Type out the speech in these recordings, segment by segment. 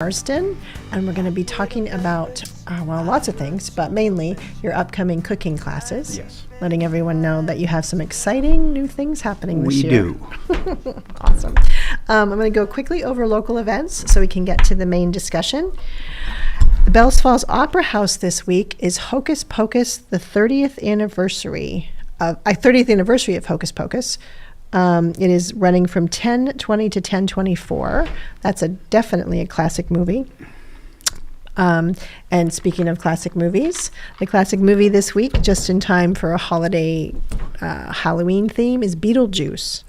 Marston, and we're going to be talking about, lots of things, but mainly your upcoming cooking classes. Yes. Letting everyone know that you have some exciting new things happening this year. We do. Awesome. I'm going to go quickly over local events so we can get to the main discussion. The Bells Falls Opera House this week is Hocus Pocus, the 30th anniversary of Hocus Pocus. It is running from 10:20 to 10:24. That's definitely a classic movie. And speaking of classic movies, the classic movie this week, just in time for a holiday Halloween theme, is Beetlejuice.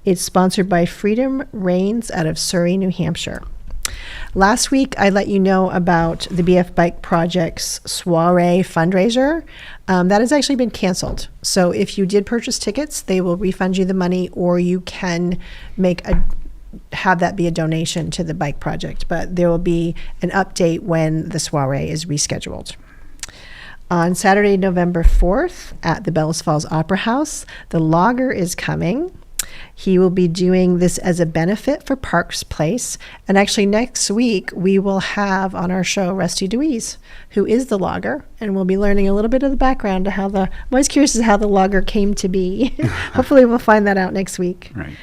It's sponsored by Freedom Reigns out of Surrey, New Hampshire. Last week, I let you know about the BF Bike Project's soiree fundraiser. That has actually been canceled. So if you did purchase tickets, they will refund you the money, or you can have that be a donation to the bike project. But there will be an update when the soiree is rescheduled. On Saturday, November 4th, at the Bells Falls Opera House, the Logger is coming. He will be doing this as a benefit for Parks Place. And actually next week, we will have on our show Rusty Deweese, who is the Logger, and we'll be learning a little bit of the background to I'm always curious as to how the Logger came to be. Hopefully we'll find that out next week. Right.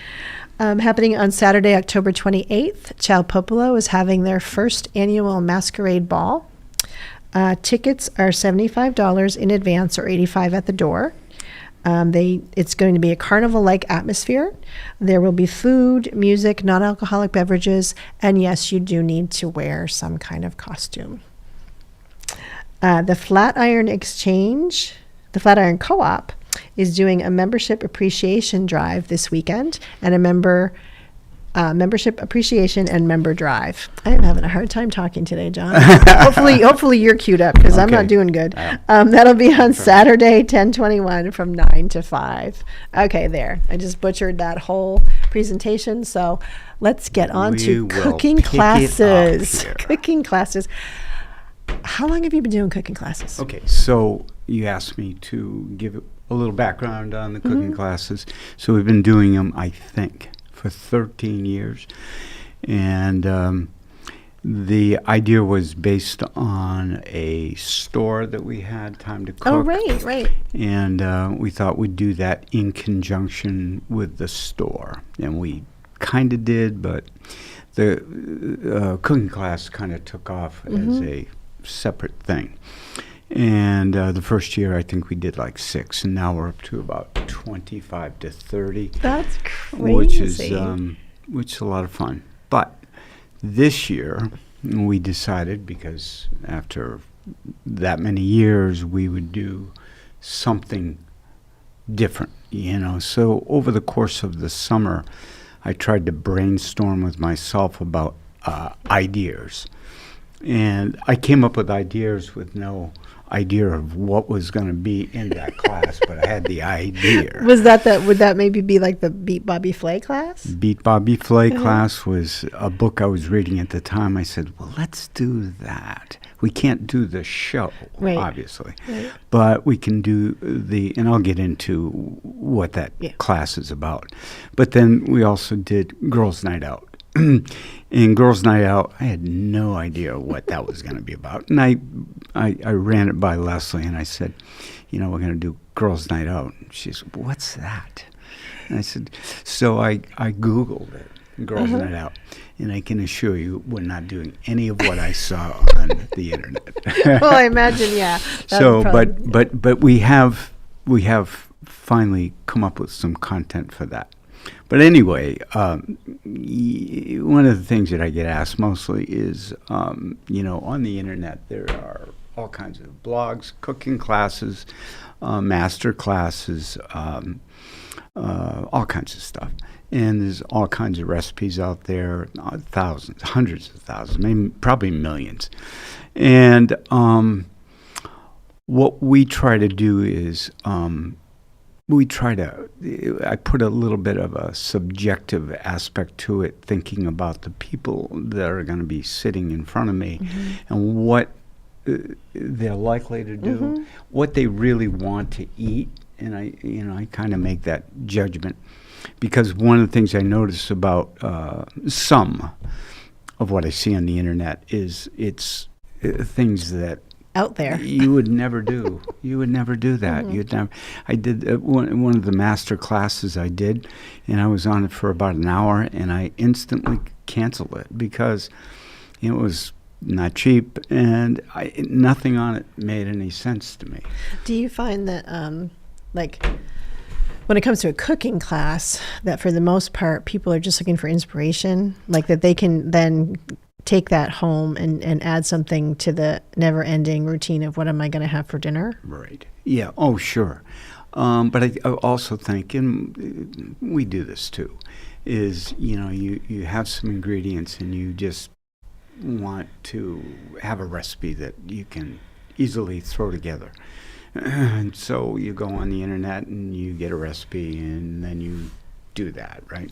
Happening on Saturday, October 28th, Ciao Popolo is having their first annual masquerade ball. Tickets are $75 in advance or $85 at the door. It's going to be a carnival-like atmosphere. There will be food, music, non-alcoholic beverages, and yes, you do need to wear some kind of costume. The Flatiron Co-op is doing a membership appreciation drive this weekend, and a membership appreciation and member drive. I am having a hard time talking today, John. Hopefully you're queued up, because I'm not doing good. That'll be on Saturday, 10/21 from 9 to 5. Okay, there. I just butchered that whole presentation. So let's get on to cooking classes. Cooking classes. How long have you been doing cooking classes? Okay, so you asked me to give a little background on the cooking classes. So we've been doing them, I think, for 13 years. And the idea was based on a store that we had, Time to Cook. Oh, right. And we thought we'd do that in conjunction with the store. And we kind of did, but the cooking class kind of took off as a separate thing. And the first year, I think we did like 6, and now we're up to about 25 to 30. That's crazy. Which is a lot of fun. But this year, we decided, because after that many years, we would do something different, So over the course of the summer, I tried to brainstorm with myself about ideas. And I came up with ideas with no idea of what was going to be in that class, but I had the idea. Would that maybe be like the Beat Bobby Flay class? Beat Bobby Flay class was a book I was reading at the time. I said, well, let's do that. We can't do the show, obviously, but we can do and I'll get into what that class is about. But then we also did Girls' Night Out. And Girls' Night Out, I had no idea what that was going to be about. And I ran it by Leslie, and I said, we're going to do Girls' Night Out. And she said, what's that? And I said, so I Googled it, Girls' Night Out. And I can assure you, we're not doing any of what I saw on the internet. Well, I imagine, yeah. So, but we have finally come up with some content for that. But anyway, one of the things that I get asked mostly is, on the internet there are all kinds of blogs, cooking classes, master classes, all kinds of stuff. And there's all kinds of recipes out there, thousands, hundreds of thousands, maybe probably millions. And what we try to do is I put a little bit of a subjective aspect to it, thinking about the people that are going to be sitting in front of me and what they're likely to do, what they really want to eat. And I kind of make that judgment, because one of the things I notice about some of what I see on the internet is it's things that out there you would never do. You would never do that. Mm-hmm. You'd never. I did one of the master classes I did, and I was on it for about an hour, and I instantly canceled it because it was not cheap, and nothing on it made any sense to me. Do you find that, like, when it comes to a cooking class, that for the most part, people are just looking for inspiration, like that they can then take that home and add something to the never-ending routine of what am I going to have for dinner? Right. Yeah. Oh, sure. But I also think, and we do this too, is, you have some ingredients and you just want to have a recipe that you can easily throw together. And so you go on the internet and you get a recipe and then you do that, right?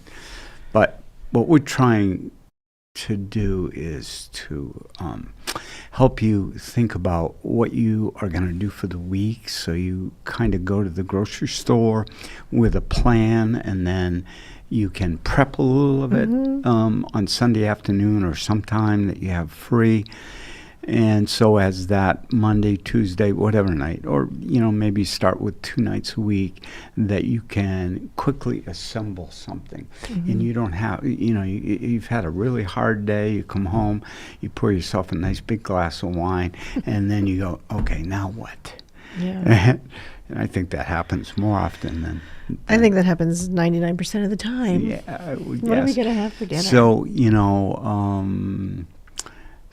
But what we're trying to do is to help you think about what you are going to do for the week. So you kind of go to the grocery store with a plan, and then you can prep a little of it on Sunday afternoon or sometime that you have free. And so as that Monday, Tuesday, whatever night, or, maybe start with 2 nights a week, that you can quickly assemble something. And you don't have, you've had a really hard day, you come home, you pour yourself a nice big glass of wine, and then you go, okay, now what? Yeah. And I think that happens more often than I think that happens 99% of the time. Yeah. What are we going to have for dinner? So,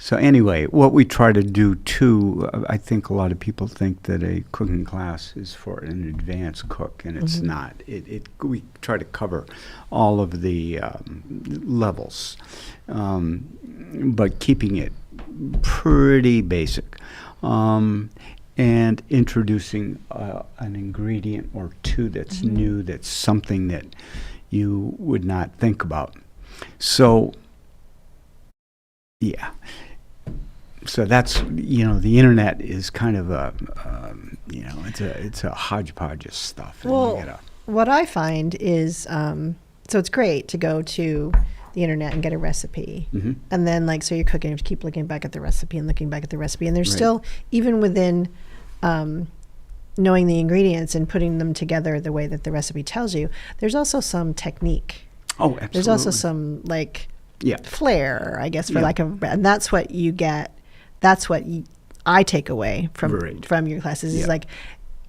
so anyway, what we try to do too, I think a lot of people think that a cooking class is for an advanced cook, and it's not. We try to cover all of the levels, but keeping it pretty basic, and introducing an ingredient or two that's new, that's something that you would not think about. So, yeah. So that's, the internet is kind of it's a hodgepodge of stuff. Well, what I find is, so it's great to go to the internet and get a recipe. And then, so you're cooking, you have to keep looking back at the recipe and looking back at the recipe. And there's still, even within knowing the ingredients and putting them together the way that the recipe tells you, there's also some technique. Oh, absolutely. There's also some, flair, I guess, for lack of, and that's what you get. That's what I take away from your classes is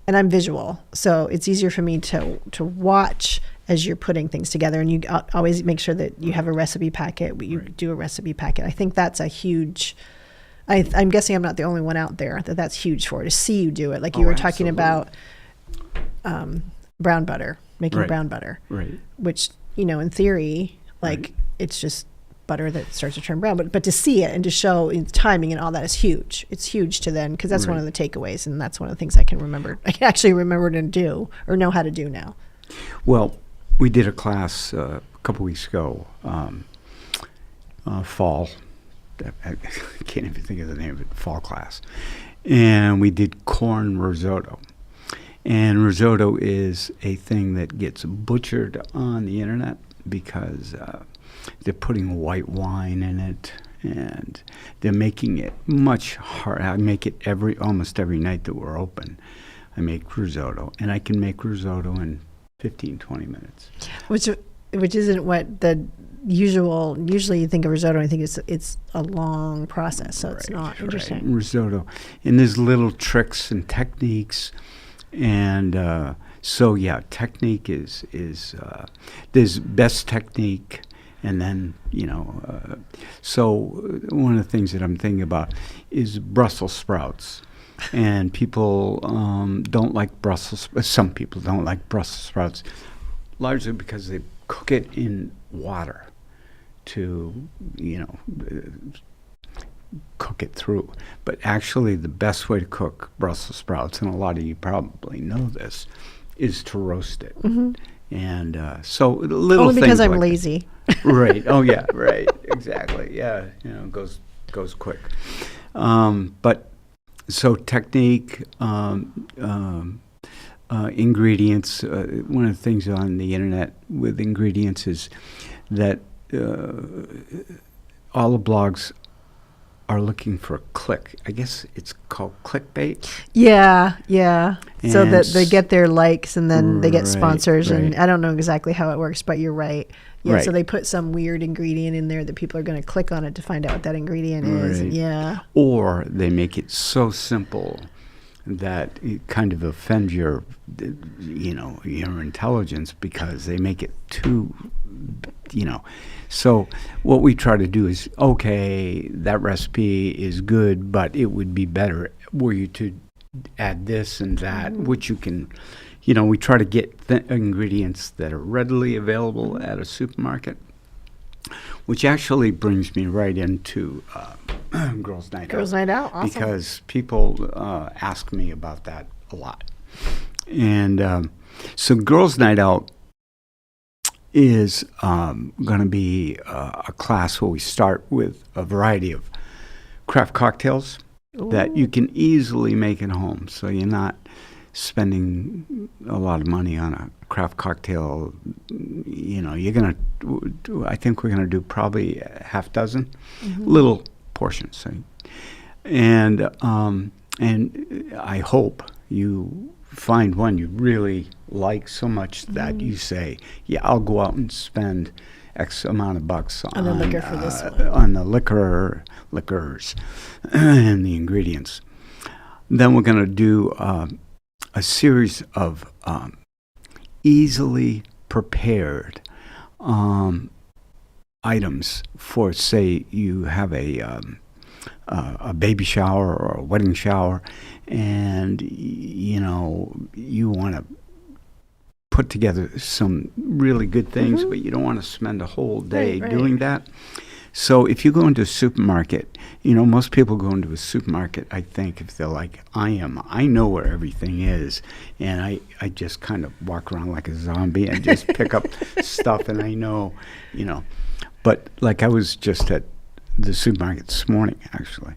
and I'm visual, so it's easier for me to watch as you're putting things together, and you always make sure that you have a recipe packet. You do a recipe packet. I think that's a huge. I'm guessing I'm not the only one out there that's huge for, to see you do it. Like you were talking about brown butter, making brown butter, which in theory, it's just butter that starts to turn brown, but to see it and to show in timing and all that is huge. It's huge to then, because that's one of the takeaways, and that's one of the things I can actually remember to do or know how to do now. Well, we did a class a couple weeks ago, fall. I can't even think of the name of it, fall class. And we did corn risotto. And risotto is a thing that gets butchered on the internet because they're putting white wine in it, and they're making it much harder. I make it almost every night that we're open. I make risotto, and I can make risotto in 15, 20 minutes. Which isn't what the usually you think of risotto, and I think it's a long process, so it's not interesting. Risotto. And there's little tricks and techniques, and so technique is there's best technique. And then, so one of the things that I'm thinking about is Brussels sprouts. And people don't like some people don't like Brussels sprouts, largely because they cook it in water to, cook it through. But actually the best way to cook Brussels sprouts, and a lot of you probably know this, is to roast it. And so little only because things I'm like lazy. Right. Oh yeah. Right. Exactly. Yeah. Goes quick. But so technique, ingredients. One of the things on the internet with ingredients is that all the blogs are looking for a click. I guess it's called clickbait. Yeah. So And that they get their likes and then they get sponsors. right. And I don't know exactly how it works, but you're right. Yeah. Right. So they put some weird ingredient in there that people are going to click on it to find out what that ingredient is. Right. Yeah. Or they make it so simple that it kind of offends your intelligence because they make it too, So what we try to do is, okay, that recipe is good, but it would be better were you to add this and that, which you can, we try to get ingredients that are readily available at a supermarket, which actually brings me right into Girls' Night Out. Girls' Night Out, awesome. Because people ask me about that a lot. And so Girls' Night Out is going to be a class where we start with a variety of craft cocktails that you can easily make at home. So you're not spending a lot of money on a craft cocktail. You're going to, I think we're going to do probably a half dozen little portions. And I hope you find one you really like so much that you say, yeah, I'll go out and spend X amount of bucks on the liquor for this one. On the liquors and the ingredients. Then we're going to do a series of easily prepared items for, say, you have a baby shower or a wedding shower, and you want to put together some really good things, but you don't want to spend a whole day doing that. So if you go into a supermarket, most people go into a supermarket, I think, if they're like I am, I know where everything is, and I just kind of walk around like a zombie and just pick up stuff, and I know, But like I was just at the supermarket this morning, actually,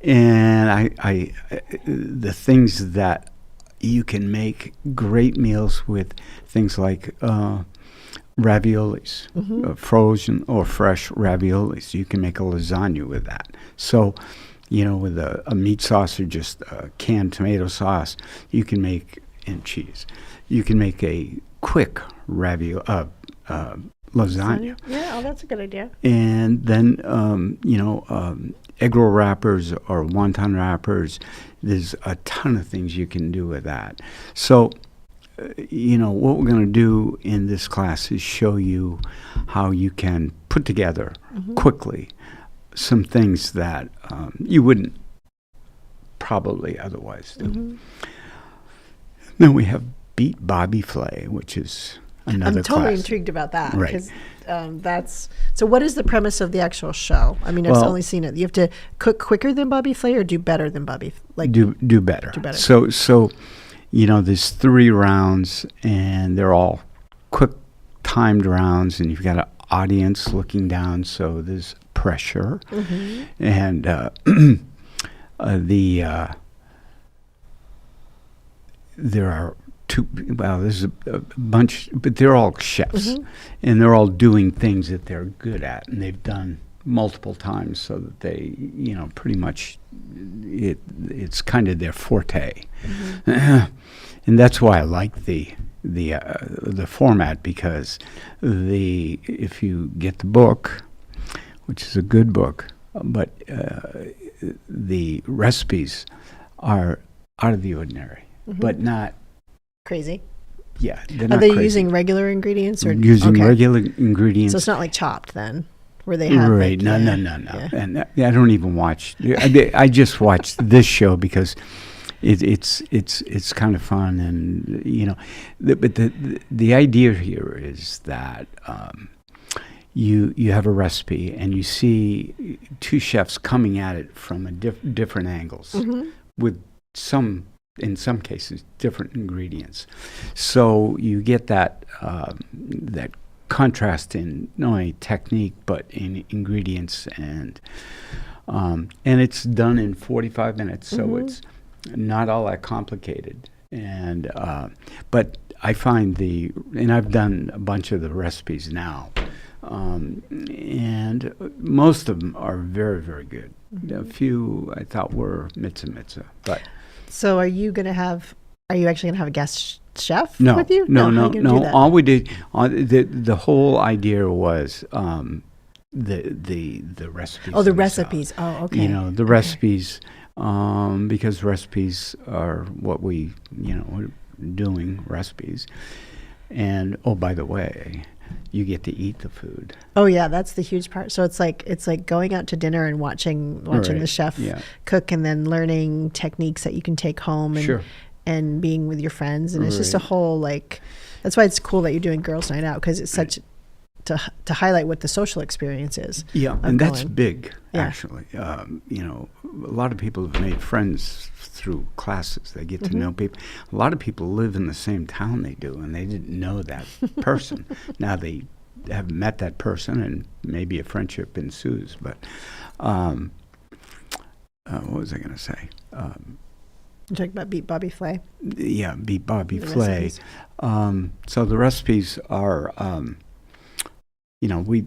and I the things that you can make great meals with, things like raviolis, frozen or fresh raviolis. You can make a lasagna with that. So, with a meat sauce or just a canned tomato sauce, you can make, and cheese, you can make a quick lasagna. Yeah, that's a good idea. And then, egg roll wrappers or wonton wrappers, there's a ton of things you can do with that. So, what we're going to do in this class is show you how you can put together quickly some things that you wouldn't probably otherwise do. Then we have Beat Bobby Flay, which is another I'm totally class. Intrigued about that. Right. Because so what is the premise of the actual show? I mean, I've only seen it. You have to cook quicker than Bobby Flay or do better than Bobby? Do better. Do better. So there's 3 rounds, and they're all quick timed rounds, and you've got an audience looking down, so there's pressure. And there are there's a bunch, but they're all chefs, and they're all doing things that they're good at, and they've done multiple times, so that they, pretty much it's kind of their forte. And that's why I like the format, because if you get the book, which is a good book, but the recipes are out of the ordinary, but not crazy. Yeah, are they using regular ingredients or using regular ingredients? So it's not like Chopped then, where they have no. Yeah. And I don't even watch. I just watched this show because it's kind of fun, and but the idea here is that you have a recipe and you see 2 chefs coming at it from different angles with in some cases different ingredients, so you get that contrast in not only technique but in ingredients, and it's done in 45 minutes, so it's not all that complicated. And but I find and I've done a bunch of the recipes now, And most of them are very, very good. A few I thought were mitza, but. So are you actually going to have a guest chef No, with you? No. How are you gonna do that? All we did, the whole idea was the recipes. Oh, the recipes. Oh, okay. The recipes, because recipes are what we're doing, recipes. And, oh, by the way, you get to eat the food. Oh yeah, that's the huge part. So it's like going out to dinner and watching the chef cook, and then learning techniques that you can take home, and and being with your friends, and it's just a whole that's why it's cool that you're doing Girls Night Out, because it's such to highlight what the social experience is. Yeah, and that's big actually. A lot of people have made friends through classes. They get to know people. A lot of people live in the same town they do, and they didn't know that person. Now they have met that person, and maybe a friendship ensues. But what was I going to say? You're talking about Beat Bobby Flay? Yeah, Beat Bobby Flay. So the recipes are, we're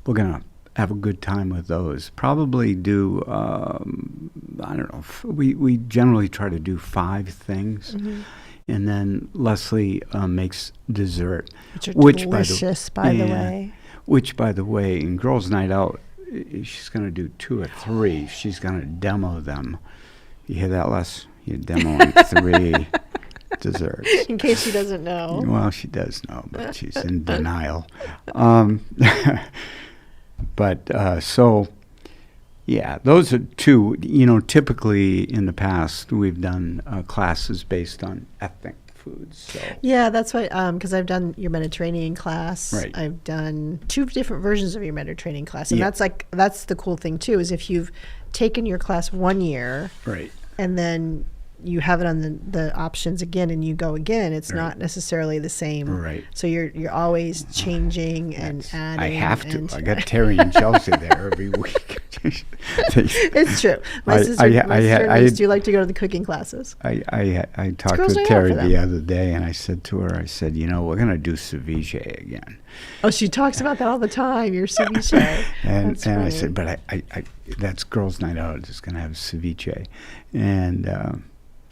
going to have a good time with those. Probably do, I don't know, we generally try to do 5 things. And then Leslie makes dessert. Which delicious, by the way. Which, by the way, in Girls' Night Out, she's going to do 2 or 3. She's going to demo them. You hear that, Les? You're demoing 3 desserts. In case she doesn't know. Well, she does know, but she's in denial. So, yeah, those are 2. Typically in the past we've done classes based on ethnic foods. So. Yeah, that's why, because I've done your Mediterranean class. Right. I've done 2 different versions of your Mediterranean class. And that's the cool thing too, is if you've taken your class 1 year. Right. And then you have it on the options again, and you go again, it's not necessarily the same. Right. So you're always changing and adding. I have to. I got Terry and Chelsea there every week. It's true. My sister and niece do like to go to the cooking classes. I talked with Terry the other day, and I said to her, we're going to do ceviche again. Oh, she talks about that all the time, your ceviche. and I said, but I that's Girls' Night Out. It's going to have ceviche. And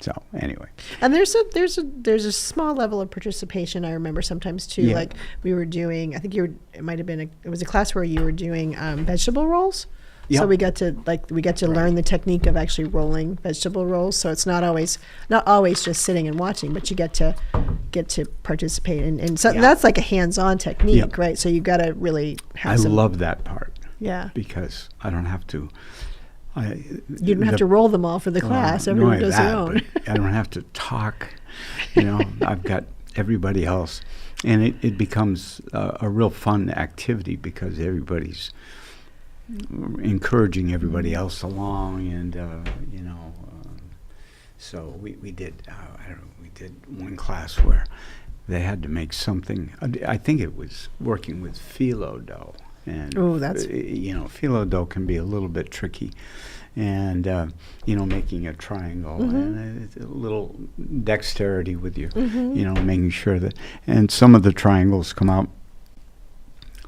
so anyway. And there's a small level of participation. I remember sometimes too, like we were doing, I think it was a class where you were doing vegetable rolls. Yep. So we got to learn the technique of actually rolling vegetable rolls. So it's not always just sitting and watching, but you get to participate, and so that's like a hands-on technique, right? So you got to really have. I love that part. Yeah. Because I don't have to. You don't have to roll them all for the class. Everyone does their own. I don't have to talk. I've got everybody else, and it becomes a real fun activity because everybody's encouraging everybody else along, and so we did. We did one class where they had to make something. I think it was working with phyllo dough. And phyllo dough can be a little bit tricky, and making a triangle and a little dexterity with your, making sure that, and some of the triangles come out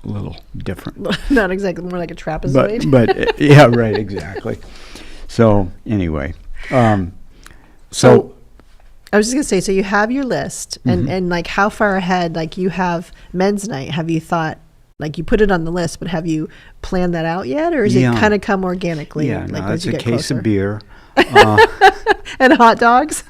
a little different. Not exactly, more like a trapezoid. But yeah, right, exactly. So anyway, so I was just gonna say, so you have your list, and like how far ahead, like you have men's night. Have you thought? Like you put it on the list, but have you planned that out yet, or is it kind of come organically? Yeah, like it's a case of beer and hot dogs.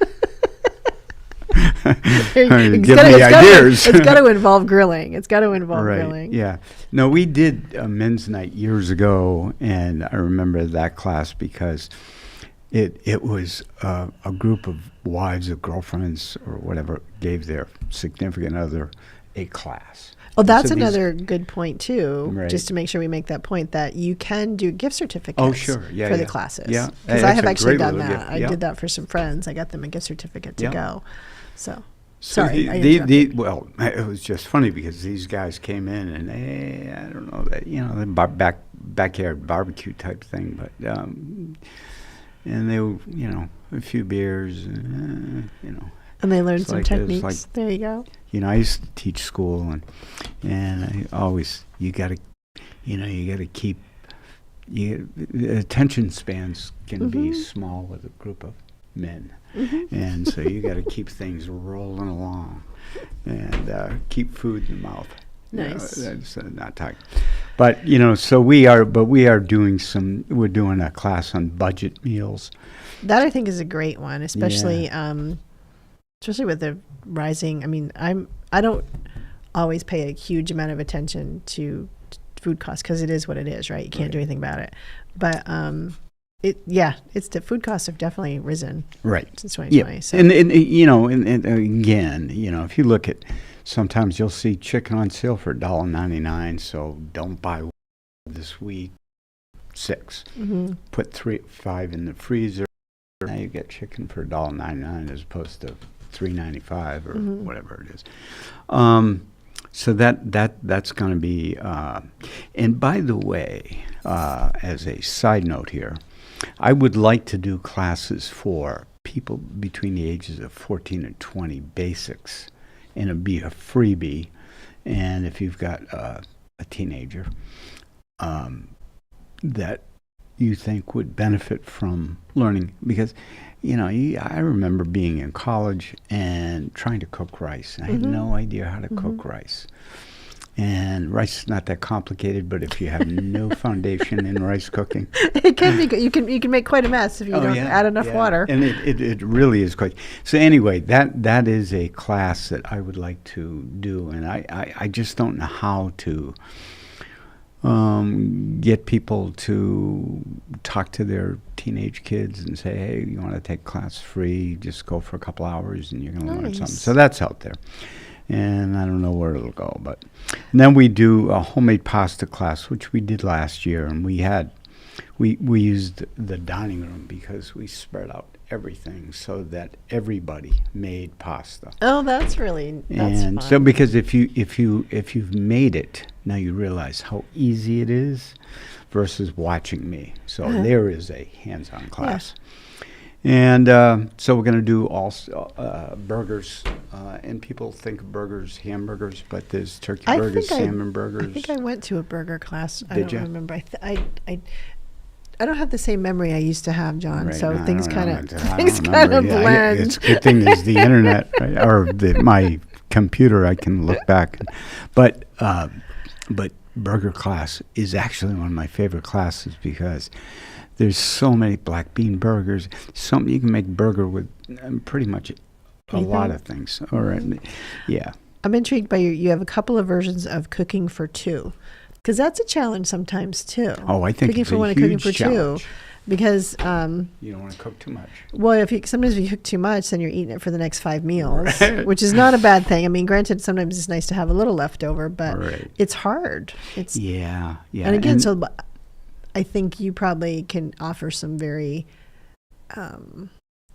Give me ideas. It's got to involve grilling. It's got to involve grilling. Yeah. No, we did a men's night years ago, and I remember that class because it was a group of wives or girlfriends or whatever gave their significant other a class. Oh, that's another good point too. Just to make sure we make that point, that you can do gift certificates. Oh, sure, yeah, for the classes. Yeah, because I have actually done that. I did that for some friends. I got them a gift certificate to go. So sorry, well, it was just funny because these guys came in and I don't know that the backyard barbecue type thing, but and they were a few beers, And they learn It's some like- techniques. it's like- There you go. I used to teach school, and I always, you got to keep, attention spans can be small with a group of men. And so you got to keep things rolling along and keep food in the mouth. Nice. That's not talking. But, so we're doing a class on budget meals. That I think is a great one, especially especially with the rising. I mean, I don't always pay a huge amount of attention to food costs because it is what it is, right? You can't do anything about it. But it's the food costs have definitely risen Right. since 2020. Yeah. So. And again, if you look at, sometimes you'll see chicken on sale for $1.99, so don't buy this week, 6. Put 5 in the freezer. Now you get chicken for $1.99 as opposed to $3.95 or whatever it is. So that's going to be. And by the way, as a side note here, I would like to do classes for people between the ages of 14 and 20, basics, and it'd be a freebie. And if you've got a teenager that you think would benefit from learning, because I remember being in college and trying to cook rice, and I had no idea how to cook rice. And rice is not that complicated, but if you have no foundation in rice cooking, it can be good. You can make quite a mess if you don't add enough water. And it really is quite. So anyway, that is a class that I would like to do, and I just don't know how to get people to talk to their teenage kids and say, hey, you want to take class free, just go for a couple hours and you're going to learn something. So that's out there. And I don't know where it'll go. But and then we do a homemade pasta class, which we did last year. And we used the dining room because we spread out everything so that everybody made pasta. Oh, that's fun. So because if you've made it, now you realize how easy it is versus watching me. So there is a hands-on class. And so we're going to do also burgers, and people think of burgers, hamburgers, but there's turkey burgers, salmon burgers. I think I went to a burger class. I Did don't you? remember. I don't have the same memory I used to have, John. Right. So No, things I kind don't of remember. blend. It's a good thing there's the internet, right? Or my computer. I can look back, but burger class is actually one of my favorite classes because there's so many black bean burgers. You can make burger with pretty much a lot of things. Yeah. I'm intrigued by you have a couple of versions of cooking for two, because that's a challenge sometimes too. Oh, I think cooking it's for a one and huge cooking for challenge. two, because You don't want to cook too much. well, sometimes if you cook too much, then you're eating it for the next 5 meals, which is not a bad thing. I mean, granted, sometimes it's nice to have a little leftover, but it's hard. It's yeah. And again, so I think you probably can offer some very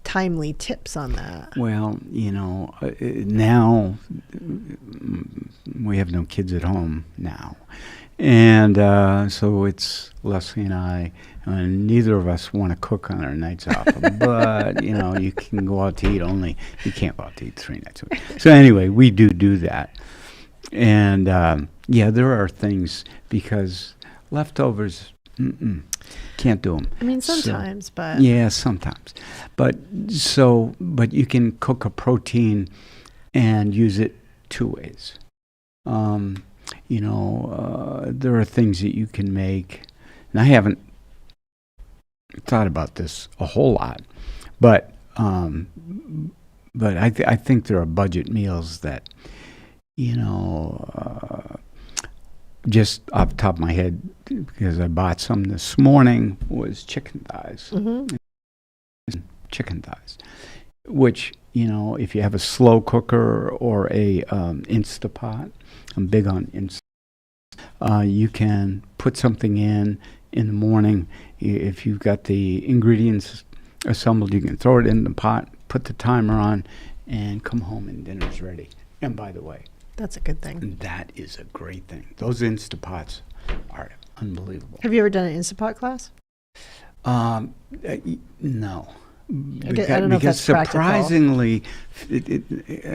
timely tips on that. Well, now we have no kids at home now. And so it's Leslie and I, and neither of us want to cook on our nights off. But, you can go out to eat you can't go out to eat 3 nights a week. So anyway, we do that. And, there are things, because leftovers, can't do them. I mean, sometimes, but... Yeah, sometimes. But you can cook a protein and use it 2 ways. There are things that you can make, and I haven't thought about this a whole lot, but I think there are budget meals that, just off the top of my head, because I bought some this morning, was chicken thighs. Chicken thighs, which, if you have a slow cooker or a Instapot, I'm big on Instapot, you can put something in the morning. If you've got the ingredients assembled, you can throw it in the pot, put the timer on, and come home and dinner's ready. And by the way, that's a good thing. That is a great thing. Those Instapots are unbelievable. Have you ever done an Instapot class? No. don't know if that's practical. Surprisingly,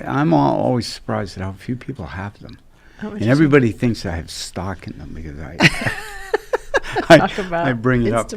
I'm always surprised at how few people have them. Oh, and everybody thinks I have stock in them because I bring it up,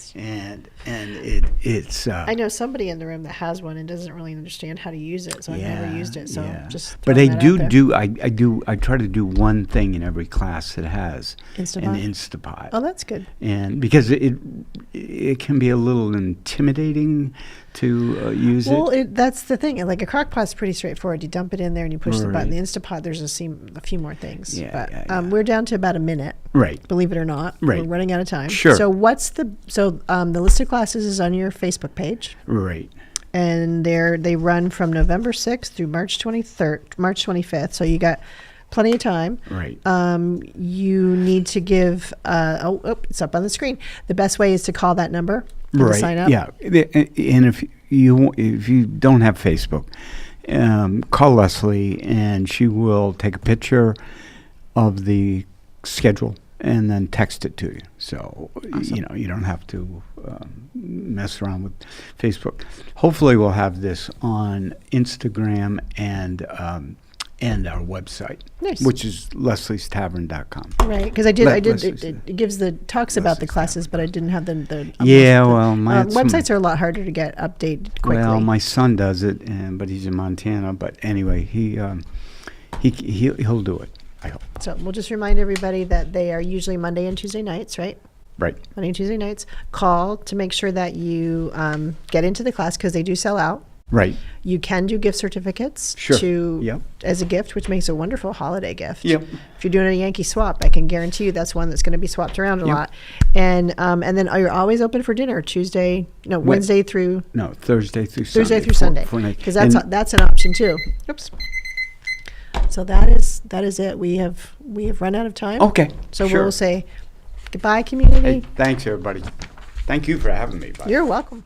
and it's. I know somebody in the room that has one and doesn't really understand how to use it, so I've never used it. So just. But I I try to do one thing in every class that has an Instapot. Oh, that's good. And because it can be a little intimidating to use it. Well, that's the thing. Like a crock pot's pretty straightforward. You dump it in there and you push the button. The Instapot, there's a few more things. We're down to about a minute. Right. Believe it or not. Right. We're running out of time. Sure. So the list of classes is on your Facebook page. Right. And they run from November 6th through March 25th. So you got plenty of time. Right. You need to give. It's up on the screen. The best way is to call that number. Right. Sign up. Yeah. And if you don't have Facebook, call Leslie and she will take a picture of the schedule and then text it to you. So awesome. You don't have to mess around with Facebook. Hopefully, we'll have this on Instagram and our website, nice. Which is lesliestavern.com. Right, because I did. It gives the talks about the classes, but I didn't have the my websites are a lot harder to get updated quickly. Well, my son does it, but he's in Montana. But anyway, he'll do it. I hope. So we'll just remind everybody that they are usually Monday and Tuesday nights, right? Right. Monday and Tuesday nights. Call to make sure that you get into the class because they do sell out. Right. You can do gift certificates as a gift, which makes a wonderful holiday gift. Yep. If you're doing a Yankee swap, I can guarantee you that's one that's going to be swapped around a lot. And then you're always open for dinner Wednesday through Thursday through Sunday. Because that's an option too. Oops. So that is it. We have run out of time. Okay. So we'll say goodbye, community. Hey, thanks everybody. Thank you for having me. You're welcome.